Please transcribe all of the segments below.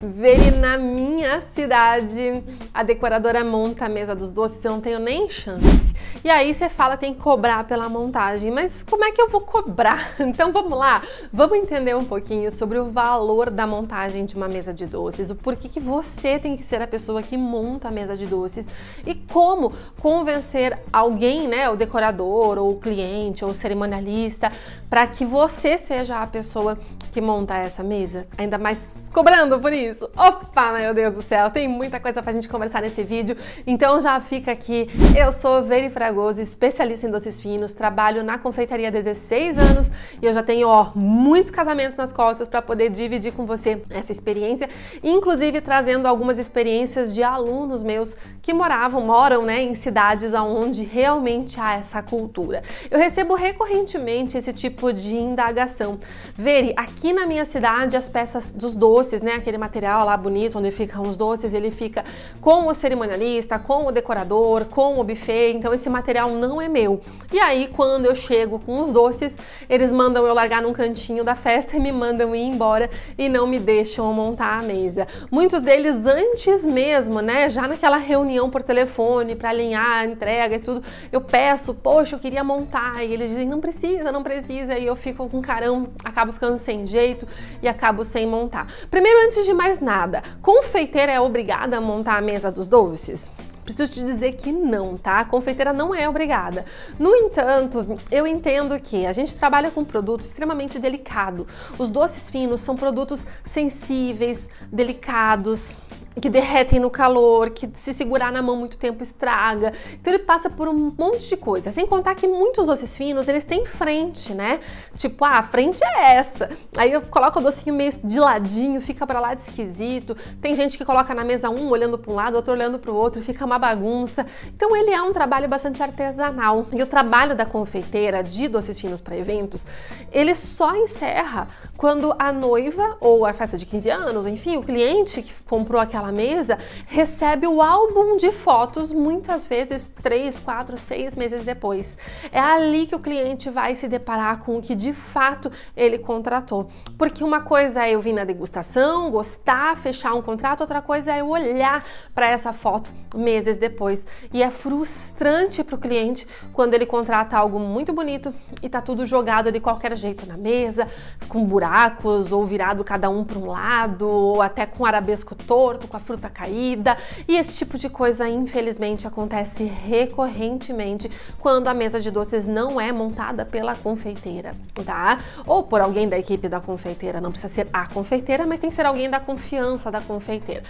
Veri na minha cidade, a decoradora monta a mesa dos doces, eu não tenho nem chance. E aí você fala, tem que cobrar pela montagem, mas como é que eu vou cobrar? Então vamos lá, vamos entender um pouquinho sobre o valor da montagem de uma mesa de doces, o porquê que você tem que ser a pessoa que monta a mesa de doces e como convencer alguém, né, o decorador, ou o cliente, ou o cerimonialista, para que você seja a pessoa que monta essa mesa, ainda mais cobrando por isso. Opa, meu Deus do céu, tem muita coisa pra gente conversar nesse vídeo, então já fica aqui. Eu sou Veri Fragoso, especialista em doces finos, trabalho na confeitaria há 16 anos e eu já tenho, muitos casamentos nas costas para poder dividir com você essa experiência, inclusive trazendo algumas experiências de alunos meus que moram, né, em cidades onde realmente há essa cultura. Eu recebo recorrentemente esse tipo de indagação. Veri, aqui na minha cidade as peças dos doces, né, aquele material lá bonito onde ficam os doces, ele fica com o cerimonialista, com o decorador, com o buffet, então esse material não é meu. E aí quando eu chego com os doces, eles mandam eu largar num cantinho da festa e me mandam ir embora e não me deixam montar a mesa. Muitos deles antes mesmo, né, já naquela reunião por telefone para alinhar a entrega e tudo, eu peço, poxa, eu queria montar, e eles dizem, não precisa, e eu fico com carão, acabo ficando sem jeito e acabo sem montar. Primeiro, antes de mais nada, confeiteira é obrigada a montar a mesa dos doces? Preciso te dizer que não, tá? A confeiteira não é obrigada. No entanto, eu entendo que a gente trabalha com um produto extremamente delicado. Os doces finos são produtos sensíveis, delicados, que derretem no calor, que se segurar na mão muito tempo estraga. Então ele passa por um monte de coisa. Sem contar que muitos doces finos, eles têm frente, né? Tipo, a frente é essa. Aí eu coloco o docinho meio de ladinho, fica pra lá de esquisito. Tem gente que coloca na mesa um olhando para um lado, outro olhando para o outro, fica uma bagunça. Então ele é um trabalho bastante artesanal. E o trabalho da confeiteira de doces finos para eventos, ele só encerra quando a noiva ou a festa de 15 anos, enfim, o cliente que comprou aquela mesa recebe o álbum de fotos, muitas vezes 3, 4, 6 meses depois. É ali que o cliente vai se deparar com o que de fato ele contratou. Porque uma coisa é eu vir na degustação, gostar, fechar um contrato, outra coisa é eu olhar para essa foto meses depois. E é frustrante para o cliente quando ele contrata algo muito bonito e tá tudo jogado de qualquer jeito na mesa, com buracos, ou virado cada um para um lado, ou até com arabesco torto, com a fruta caída, e esse tipo de coisa infelizmente acontece recorrentemente quando a mesa de doces não é montada pela confeiteira, tá? Ou por alguém da equipe da confeiteira, não precisa ser a confeiteira, mas tem que ser alguém da confiança da confeiteira.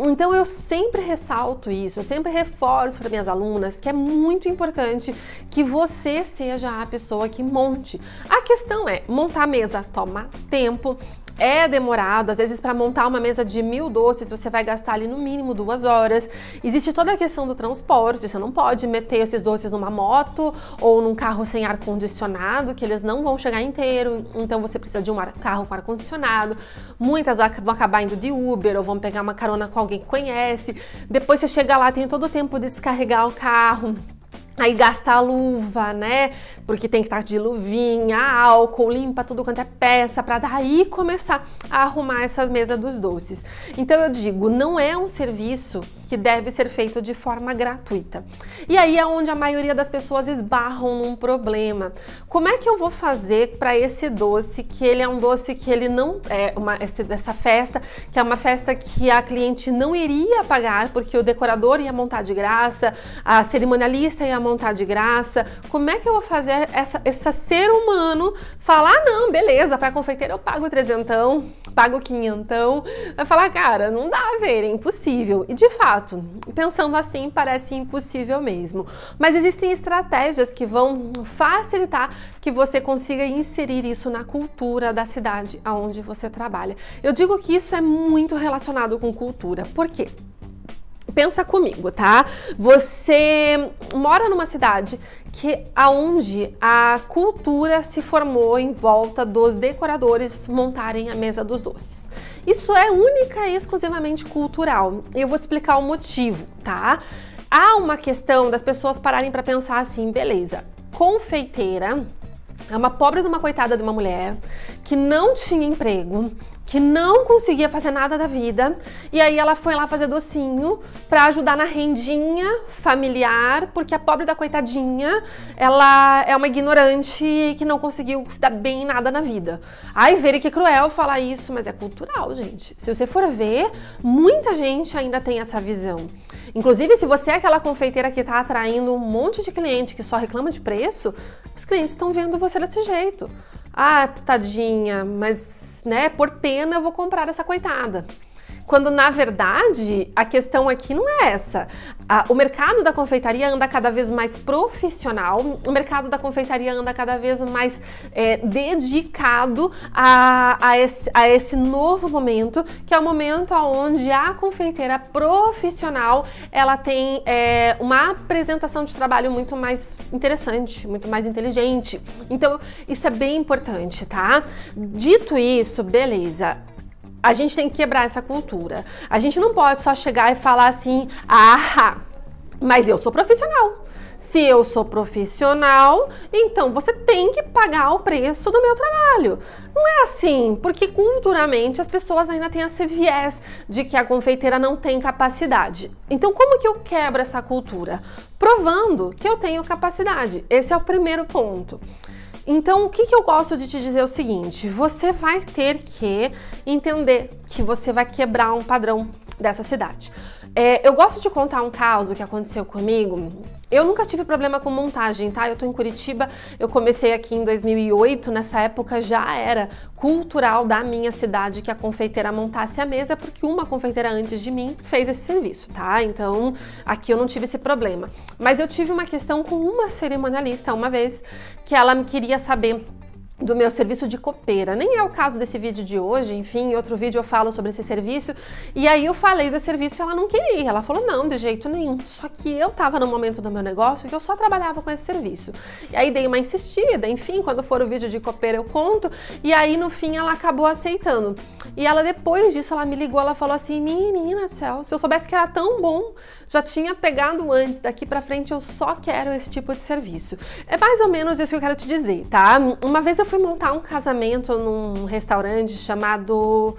Então eu sempre ressalto isso, eu sempre reforço para minhas alunas que é muito importante que você seja a pessoa que monte. A questão é, montar a mesa toma tempo, é demorado, às vezes para montar uma mesa de 1000 doces você vai gastar ali no mínimo 2 horas. Existe toda a questão do transporte, você não pode meter esses doces numa moto ou num carro sem ar-condicionado, que eles não vão chegar inteiro, então você precisa de um carro com ar-condicionado. Muitas vão acabar indo de Uber ou vão pegar uma carona com alguém que conhece. Depois você chega lá, tem todo o tempo de descarregar o carro. Aí gasta a luva, né? Porque tem que estar de luvinha, álcool, limpa tudo quanto é peça, para daí começar a arrumar essas mesas dos doces. Então eu digo, não é um serviço que deve ser feito de forma gratuita. E aí é onde a maioria das pessoas esbarram num problema. Como é que eu vou fazer para esse doce, que ele é um doce que ele não é essa festa, que é uma festa que a cliente não iria pagar, porque o decorador ia montar de graça, a cerimonialista ia montar de graça. Como é que eu vou fazer esse ser humano falar, não, beleza, para confeiteira eu pago 300, pago 500, vai falar, cara, não dá, Veri, é impossível. E de fato, pensando assim, parece impossível mesmo. Mas existem estratégias que vão facilitar que você consiga inserir isso na cultura da cidade onde você trabalha. Eu digo que isso é muito relacionado com cultura. Por quê? Pensa comigo, tá? Você mora numa cidade aonde a cultura se formou em volta dos decoradores montarem a mesa dos doces. Isso é única e exclusivamente cultural. E eu vou te explicar o motivo, tá? Há uma questão das pessoas pararem para pensar assim, beleza, confeiteira é uma pobre de uma coitada de uma mulher que não tinha emprego, que não conseguia fazer nada da vida, e aí ela foi lá fazer docinho para ajudar na rendinha familiar, porque a pobre da coitadinha, ela é uma ignorante que não conseguiu se dar bem em nada na vida. Ai, ver que cruel falar isso, mas é cultural, gente. Se você for ver, muita gente ainda tem essa visão. Inclusive, se você é aquela confeiteira que tá atraindo um monte de cliente que só reclama de preço, os clientes estão vendo você desse jeito. Ah, tadinha, mas, né, por pena eu vou comprar essa coitada. Quando, na verdade, a questão aqui não é essa. O mercado da confeitaria anda cada vez mais profissional, o mercado da confeitaria anda cada vez mais dedicado a esse novo momento, que é o momento onde a confeiteira profissional, ela tem uma apresentação de trabalho muito mais interessante, muito mais inteligente. Então, isso é bem importante, tá? Dito isso, beleza. A gente tem que quebrar essa cultura. A gente não pode só chegar e falar assim, ah, mas eu sou profissional. Se eu sou profissional, então você tem que pagar o preço do meu trabalho. Não é assim, porque culturalmente as pessoas ainda têm esse viés de que a confeiteira não tem capacidade. Então como que eu quebro essa cultura? Provando que eu tenho capacidade. Esse é o primeiro ponto. Então, o que eu gosto de te dizer é o seguinte, você vai ter que entender que você vai quebrar um padrão dessa cidade. Eu gosto de contar um caso que aconteceu comigo. Eu nunca tive problema com montagem, tá? Eu tô em Curitiba, eu comecei aqui em 2008, nessa época já era cultural da minha cidade que a confeiteira montasse a mesa, porque uma confeiteira antes de mim fez esse serviço, tá? Então, aqui eu não tive esse problema. Mas eu tive uma questão com uma cerimonialista uma vez, que ela me queria saber do meu serviço de copeira. Nem é o caso desse vídeo de hoje, enfim, em outro vídeo eu falo sobre esse serviço. E aí eu falei do serviço e ela não queria. Ela falou, não, de jeito nenhum. Só que eu tava no momento do meu negócio que eu só trabalhava com esse serviço. E aí dei uma insistida, enfim, quando for o vídeo de copeira eu conto. E aí no fim ela acabou aceitando. E ela depois disso, ela me ligou, ela falou assim, menina do céu, se eu soubesse que era tão bom, já tinha pegado antes, daqui pra frente eu só quero esse tipo de serviço. É mais ou menos isso que eu quero te dizer, tá? Uma vez eu fui montar um casamento num restaurante chamado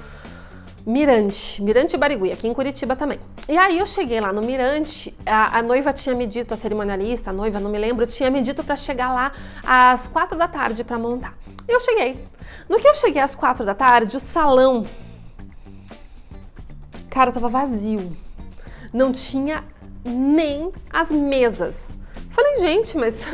Mirante Barigui, aqui em Curitiba também. E aí eu cheguei lá no Mirante, a noiva tinha me dito, a cerimonialista, a noiva, não me lembro, tinha me dito pra chegar lá às 4 da tarde pra montar. Eu cheguei. No que eu cheguei às 4 da tarde, o salão, cara, tava vazio. Não tinha nem as mesas. Falei, gente, mas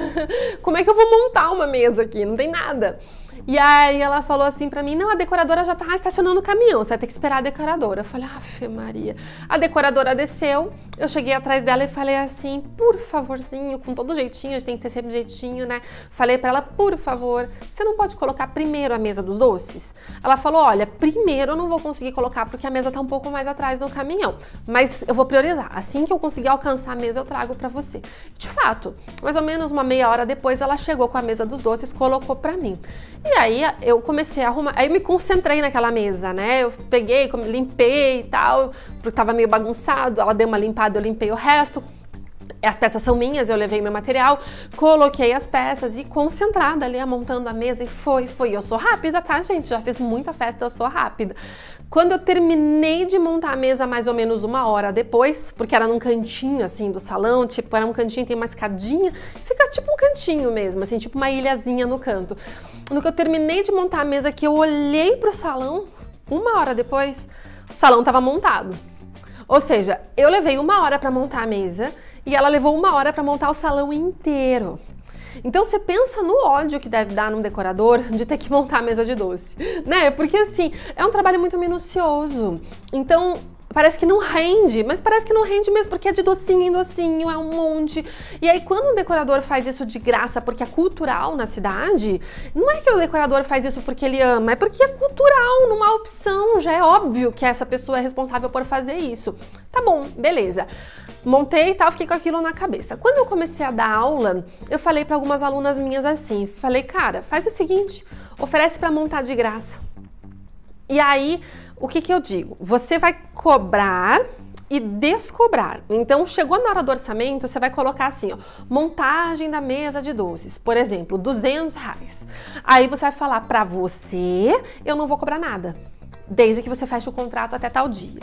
como é que eu vou montar uma mesa aqui? Não tem nada. E aí ela falou assim pra mim, não, a decoradora já tá estacionando o caminhão, você vai ter que esperar a decoradora. Eu falei, Ave Maria. A decoradora desceu, eu cheguei atrás dela e falei assim, por favorzinho, com todo jeitinho, a gente tem que ter sempre jeitinho, né? Falei pra ela, por favor, você não pode colocar primeiro a mesa dos doces? Ela falou, olha, primeiro eu não vou conseguir colocar porque a mesa tá um pouco mais atrás do caminhão, mas eu vou priorizar. Assim que eu conseguir alcançar a mesa, eu trago pra você. De fato, mais ou menos uma meia hora depois, ela chegou com a mesa dos doces, colocou pra mim. E aí eu comecei a arrumar, aí eu me concentrei naquela mesa, né? Eu peguei, limpei e tal, porque tava meio bagunçado, ela deu uma limpada, eu limpei o resto. As peças são minhas, eu levei meu material, coloquei as peças e concentrada ali, montando a mesa e foi. Eu sou rápida, tá, gente? Já fiz muita festa, eu sou rápida. Quando eu terminei de montar a mesa mais ou menos uma hora depois, porque era num cantinho, assim, do salão, tipo, era um cantinho, tem uma escadinha, fica tipo um cantinho mesmo, assim, tipo uma ilhazinha no canto. No que eu terminei de montar a mesa, que eu olhei pro salão, uma hora depois, o salão tava montado. Ou seja, eu levei uma hora para montar a mesa e ela levou uma hora para montar o salão inteiro. Então você pensa no ódio que deve dar num decorador de ter que montar a mesa de doce, né? Porque assim, é um trabalho muito minucioso. Então parece que não rende, mas parece que não rende mesmo, porque é de docinho em docinho, é um monte. E aí quando o decorador faz isso de graça, porque é cultural na cidade, não é que o decorador faz isso porque ele ama, é porque é cultural, não há opção, já é óbvio que essa pessoa é responsável por fazer isso. Tá bom, beleza. Montei e tal, fiquei com aquilo na cabeça. Quando eu comecei a dar aula, eu falei para algumas alunas minhas assim, falei, cara, faz o seguinte, oferece para montar de graça. E aí, o que eu digo? Você vai cobrar e descobrar. Então, chegou na hora do orçamento, você vai colocar assim, ó, montagem da mesa de doces, por exemplo, R$200. Aí você vai falar, pra você, eu não vou cobrar nada. desde que você feche o contrato até tal dia.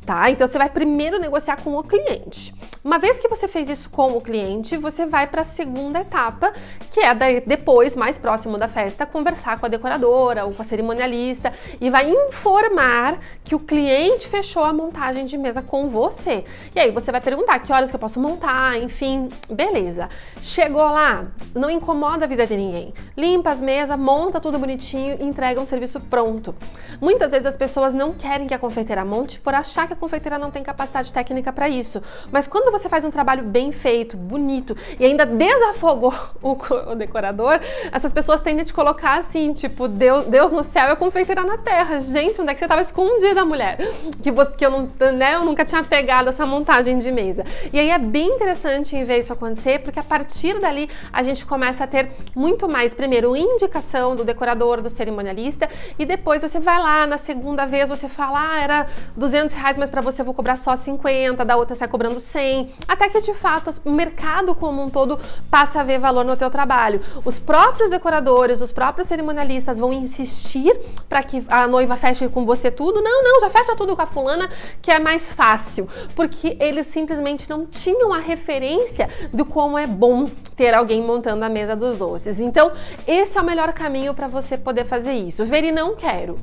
Tá? Então você vai primeiro negociar com o cliente. Uma vez que você fez isso com o cliente, você vai para a segunda etapa, que é depois, mais próximo da festa, conversar com a decoradora ou com a cerimonialista e vai informar que o cliente fechou a montagem de mesa com você. E aí você vai perguntar que horas que eu posso montar, enfim, beleza. Chegou lá, não incomoda a vida de ninguém. Limpa as mesas, monta tudo bonitinho e entrega um serviço pronto. Muitas vezes as pessoas não querem que a confeiteira monte por achar que a confeiteira não tem capacidade técnica para isso. Mas quando você faz um trabalho bem feito, bonito e ainda desafogou o decorador, essas pessoas tendem a te colocar assim, tipo, Deus no céu e a confeiteira na terra. Gente, onde é que você estava escondida, mulher? Que eu nunca tinha pegado essa montagem de mesa. E aí é bem interessante em ver isso acontecer, porque a partir dali a gente começa a ter muito mais, primeiro, indicação do decorador, do cerimonialista, e depois você vai lá, na segunda vez você fala, era R$200, mas para você eu vou cobrar só 50, da outra sai cobrando 100, até que de fato o mercado como um todo passa a ver valor no teu trabalho. Os próprios decoradores, os próprios cerimonialistas vão insistir para que a noiva feche com você tudo. Não, já fecha tudo com a fulana que é mais fácil, porque eles simplesmente não tinham a referência de como é bom ter alguém montando a mesa dos doces. Então esse é o melhor caminho para você poder fazer isso. Veri, não quero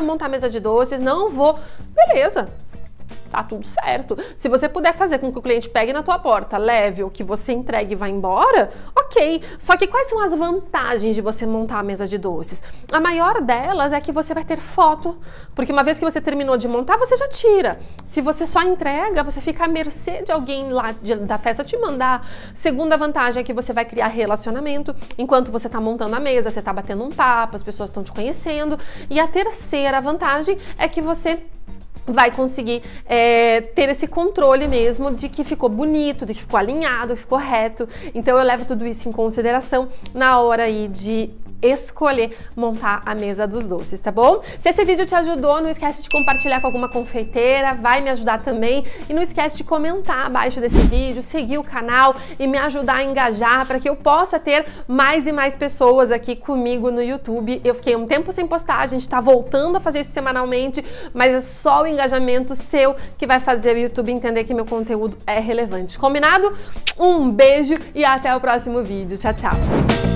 montar mesa de doces, não vou, beleza. Tá tudo certo. Se você puder fazer com que o cliente pegue na tua porta, leve o que você entregue e vá embora, ok. Só que quais são as vantagens de você montar a mesa de doces? A maior delas é que você vai ter foto, porque uma vez que você terminou de montar, você já tira. Se você só entrega, você fica à mercê de alguém lá da festa te mandar. Segunda vantagem é que você vai criar relacionamento. Enquanto você tá montando a mesa, você tá batendo um papo, as pessoas estão te conhecendo. E a terceira vantagem é que você vai conseguir ter esse controle mesmo de que ficou bonito, de que ficou alinhado, que ficou reto. Então eu levo tudo isso em consideração na hora aí de escolher montar a mesa dos doces, tá bom? Se esse vídeo te ajudou, não esquece de compartilhar com alguma confeiteira, vai me ajudar também. E não esquece de comentar abaixo desse vídeo, seguir o canal e me ajudar a engajar para que eu possa ter mais e mais pessoas aqui comigo no YouTube. Eu fiquei um tempo sem postar, a gente tá voltando a fazer isso semanalmente, mas é só o engajamento seu que vai fazer o YouTube entender que meu conteúdo é relevante. Combinado? Um beijo e até o próximo vídeo. Tchau, tchau!